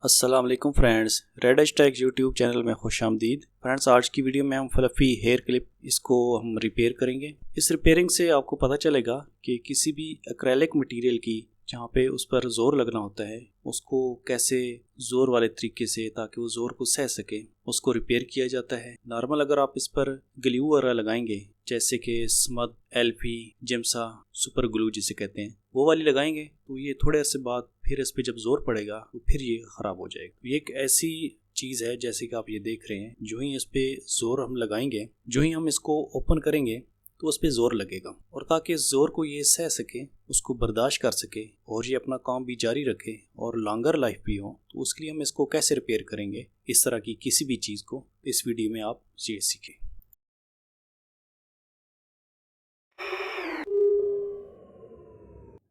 अस्सलाम वालेकुम friends, red hashtag YouTube channel में खुश आमदीद। फ्रेंड्स, आज की वीडियो में हम फ्लफ़ी हेयर क्लिप इसको हम रिपेयर करेंगे। इस रिपेयरिंग से आपको पता चलेगा कि किसी भी एक्रेलिक मटेरियल की जहाँ पे उस पर ज़ोर लगना होता है उसको कैसे ज़ोर वाले तरीके से, ताकि वो ज़ोर को सह सके, उसको रिपेयर किया जाता है। नॉर्मल अगर आप इस पर ग्लू वगैरह लगाएंगे, जैसे कि स्मद, एल्फी, जिम्सा, सुपर ग्लू जिसे कहते हैं, वो वाली लगाएंगे तो ये थोड़े अर्से बाद फिर इस पर जब जोर पड़ेगा तो फिर ये ख़राब हो जाएगा। ये एक ऐसी चीज़ है जैसे कि आप ये देख रहे हैं, जो ही इस पर जोर हम लगाएंगे, जो ही हम इसको ओपन करेंगे तो उस पर ज़ोर लगेगा, और ताकि इस ज़ोर को ये सह सके, उसको बर्दाश्त कर सके और ये अपना काम भी जारी रखे और लॉन्गर लाइफ भी हो, तो उसके लिए हम इसको कैसे रिपेयर करेंगे, इस तरह की किसी भी चीज़ को इस वीडियो में आप ये सीखें।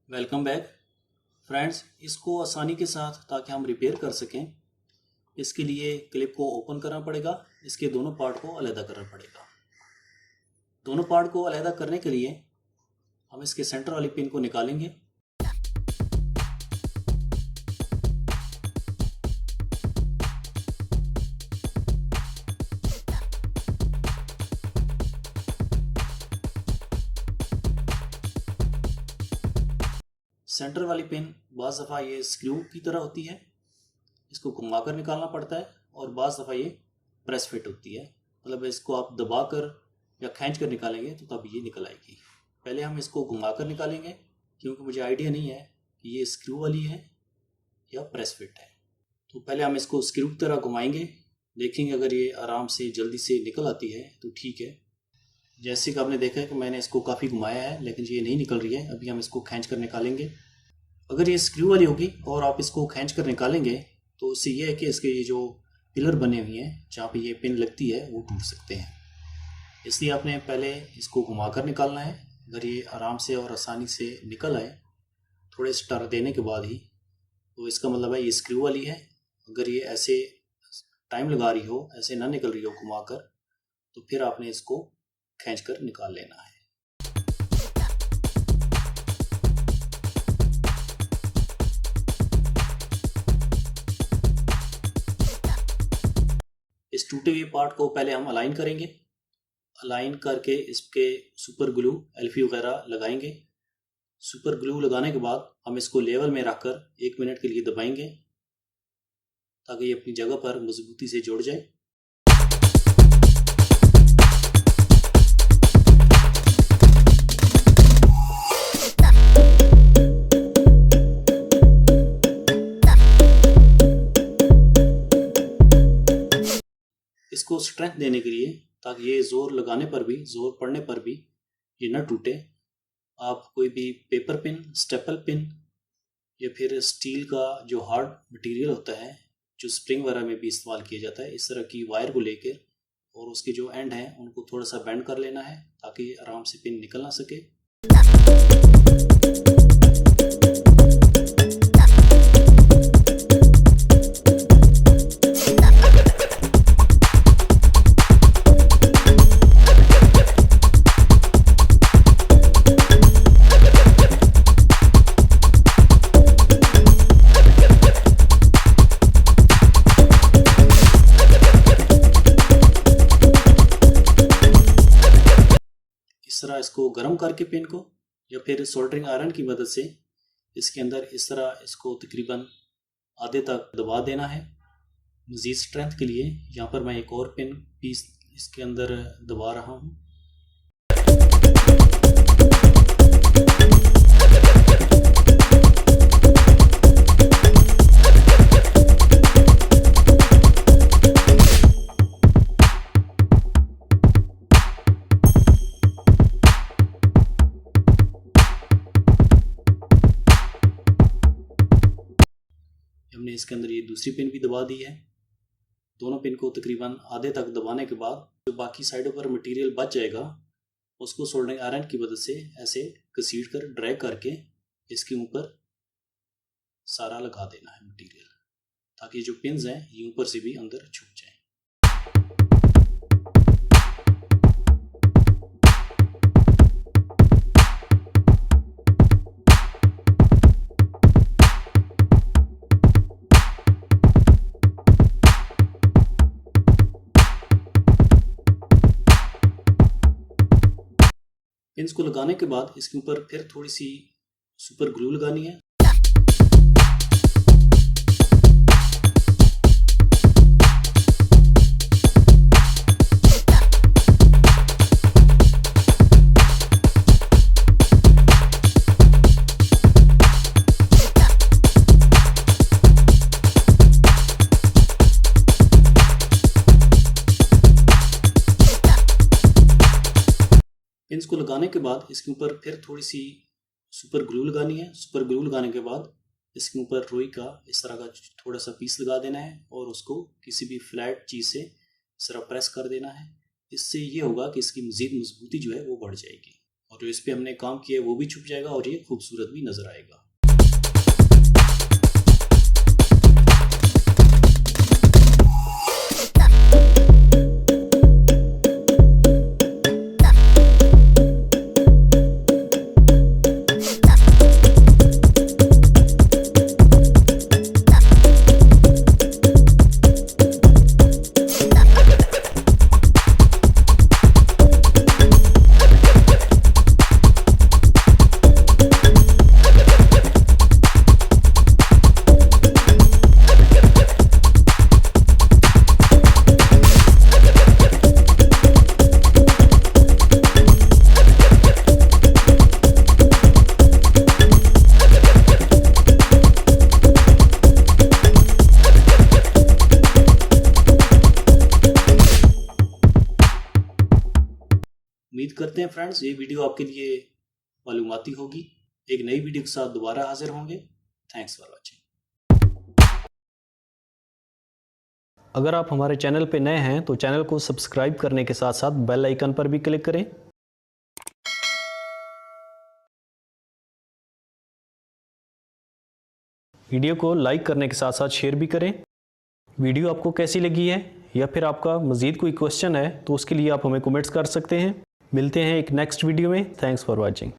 Welcome back friends. इसको आसानी के साथ ताकि हम रिपेयर कर सकें, इसके लिए क्लिप को ओपन करना पड़ेगा, इसके दोनों पार्ट को अलहदा करना पड़ेगा। दोनों पार्ट को अलहदा करने के लिए हम इसके सेंटर वाली पिन को निकालेंगे। सेंटर वाली पिन बाज़ दफ़ा ये स्क्रू की तरह होती है, इसको घुमाकर निकालना पड़ता है, और बाज़ दफ़ा ये प्रेस फिट होती है, मतलब इसको आप दबाकर या खींच कर निकालेंगे तो तब ये निकल आएगी। पहले हम इसको घुमाकर निकालेंगे, क्योंकि मुझे आइडिया नहीं है कि ये स्क्रू वाली है या प्रेस फिट है। तो पहले हम इसको स्क्रू की तरह घुमाएंगे, देखेंगे अगर ये आराम से जल्दी से निकल आती है तो ठीक है। जैसे कि आपने देखा है कि मैंने इसको काफ़ी घुमाया है लेकिन ये नहीं निकल रही है। अभी हम इसको खींच कर निकालेंगे। अगर ये स्क्रू वाली होगी और आप इसको खींच कर निकालेंगे तो उससे ये है कि इसके ये जो पिलर बने हुए हैं जहाँ पे ये पिन लगती है वो टूट सकते हैं, इसलिए आपने पहले इसको घुमा कर निकालना है। अगर ये आराम से और आसानी से निकल आए थोड़े स्टर देने के बाद ही, तो इसका मतलब है ये स्क्रू वाली है। अगर ये ऐसे टाइम लगा रही हो, ऐसे ना निकल रही हो घुमाकर, तो फिर आपने इसको खींच कर निकाल लेना है। इस टूटे हुए पार्ट को पहले हम अलाइन करेंगे। अलाइन करके इसके सुपर ग्लू, एल्फी वगैरह लगाएंगे। सुपर ग्लू लगाने के बाद हम इसको लेवल में रखकर 1 मिनट के लिए दबाएंगे, ताकि ये अपनी जगह पर मजबूती से जुड़ जाए। इसको स्ट्रेंथ देने के लिए, ताकि ये जोर लगाने पर भी, जोर पड़ने पर भी ये न टूटे, आप कोई भी पेपर पिन, स्टेपल पिन या फिर स्टील का जो हार्ड मटेरियल होता है जो स्प्रिंग वगैरह में भी इस्तेमाल किया जाता है, इस तरह की वायर को लेकर और उसके जो एंड हैं उनको थोड़ा सा बेंड कर लेना है, ताकि आराम से पिन निकल ना सके। इस तरह इसको गर्म करके पिन को, या फिर सोल्डरिंग आयरन की मदद से इसके अंदर इस तरह इसको तकरीबन आधे तक दबा देना है। मज़ीद स्ट्रेंथ के लिए यहाँ पर मैं एक और पिन पीस इसके अंदर दबा रहा हूँ। हमने इसके अंदर ये दूसरी पिन भी दबा दी है। दोनों पिन को तकरीबन आधे तक दबाने के बाद जो बाकी साइडों पर मटेरियल बच जाएगा उसको सोल्डरिंग आयरन की मदद से ऐसे घसीट कर ड्रैग करके इसके ऊपर सारा लगा देना है मटेरियल, ताकि जो पिन्स हैं ये ऊपर से भी अंदर छुप जाए। पिंस को लगाने के बाद इसके ऊपर फिर थोड़ी सी सुपर ग्लू लगानी है। पिंस को लगाने के बाद इसके ऊपर फिर थोड़ी सी सुपर ग्लू लगानी है। सुपर ग्लू लगाने के बाद इसके ऊपर रुई का इस तरह का थोड़ा सा पीस लगा देना है और उसको किसी भी फ्लैट चीज़ से इस तरह प्रेस कर देना है। इससे ये होगा कि इसकी मज़ीद मजबूती जो है वो बढ़ जाएगी और जो इस पर हमने काम किया है वो भी छुप जाएगा और ये खूबसूरत भी नज़र आएगा। उम्मीद करते हैं फ्रेंड्स ये वीडियो आपके लिए मालूमाती होगी। एक नई वीडियो के साथ दोबारा हाजिर होंगे। Thanks for watching. अगर आप हमारे चैनल पे नए हैं तो चैनल को सब्सक्राइब करने के साथ साथ बेल आइकन पर भी क्लिक करें। वीडियो को लाइक करने के साथ साथ शेयर भी करें। वीडियो आपको कैसी लगी है या फिर आपका मज़ीद कोई क्वेश्चन है तो उसके लिए आप हमें कमेंट्स कर सकते हैं। मिलते हैं एक नेक्स्ट वीडियो में। Thanks for watching.